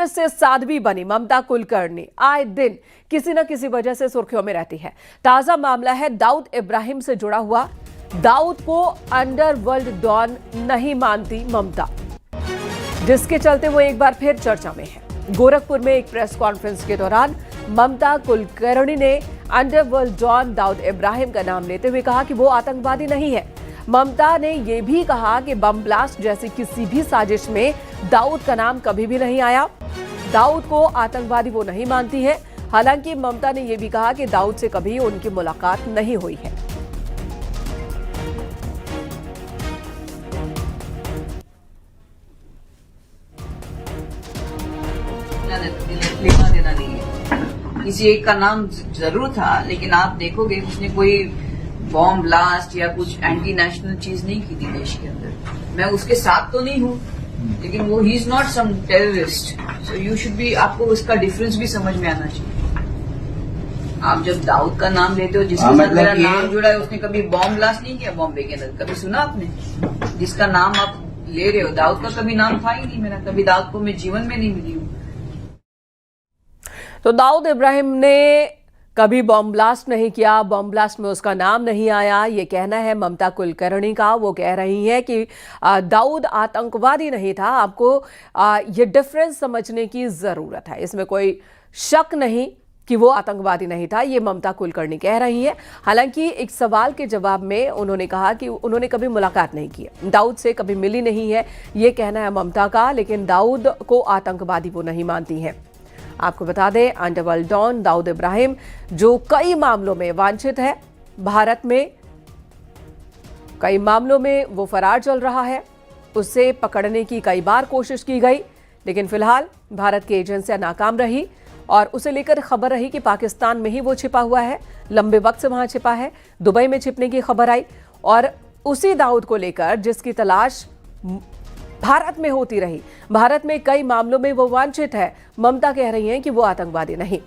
फिर से साध्वी बनी ममता कुलकर्णी आए दिन किसी न किसी वजह से सुर्खियों में रहती है। ताजा मामला है दाऊद इब्राहिम से जुड़ा हुआ। दाऊद को अंडरवर्ल्ड डॉन नहीं मानती ममता, जिसके चलते वो एक बार फिर चर्चा में है। गोरखपुर में एक प्रेस कॉन्फ्रेंस के दौरान ममता कुलकर्णी ने अंडरवर्ल्ड डॉन दाऊद इब्राहिम का नाम लेते हुए कहा कि वो आतंकवादी नहीं है। ममता ने यह भी कहा कि बम ब्लास्ट जैसी किसी भी साजिश में दाऊद का नाम कभी भी नहीं आया। दाऊद को आतंकवादी वो नहीं मानती है। हालांकि ममता ने यह भी कहा कि दाऊद से कभी उनकी मुलाकात नहीं हुई है। लेना देना नहीं है। किसी एक का नाम जरूर था, लेकिन आप देखोगे उसने कोई बॉम्ब ब्लास्ट या कुछ एंटी नेशनल चीज नहीं की थी देश के अंदर। मैं उसके साथ तो नहीं हूँ, लेकिन वो he is not some terrorist. So you should be, आपको उसका डिफरेंस भी समझ में आना चाहिए। आप जब दाऊद का नाम लेते हो, जिसके साथ मेरा नाम जुड़ा है, उसने कभी बॉम्ब ब्लास्ट नहीं किया बॉम्बे के अंदर। कभी सुना आपने? जिसका नाम आप ले रहे हो, दाऊद का कभी नाम था ही नहीं मेरा। कभी दाऊद को मैं जीवन में नहीं मिली हूँ। तो दाऊद इब्राहिम ने कभी बॉम्ब ब्लास्ट नहीं किया, बॉम्ब ब्लास्ट में उसका नाम नहीं आया, ये कहना है ममता कुलकर्णी का। वो कह रही है कि दाऊद आतंकवादी नहीं था। आपको ये डिफरेंस समझने की जरूरत है। इसमें कोई शक नहीं कि वो आतंकवादी नहीं था, ये ममता कुलकर्णी कह रही है। हालांकि एक सवाल के जवाब में उन्होंने कहा कि उन्होंने कभी मुलाकात नहीं की, दाऊद से कभी मिली नहीं है, ये कहना है ममता का। लेकिन दाऊद को आतंकवादी वो नहीं मानती है। आपको बता दें, अंडरवर्ल्ड डॉन दाऊद इब्राहिम, जो कई मामलों में वांछित है, भारत में कई मामलों में वो फरार चल रहा है। उसे पकड़ने की कई बार कोशिश की गई, लेकिन फिलहाल भारत की एजेंसियां नाकाम रही और उसे लेकर खबर रही कि पाकिस्तान में ही वो छिपा हुआ है, लंबे वक्त से वहां छिपा है। दुबई में छिपने की खबर आई और उसी दाऊद को लेकर जिसकी तलाश भारत में होती रही। भारत में कई मामलों में वो वांछित है। ममता कह रही हैं कि वो आतंकवादी नहीं।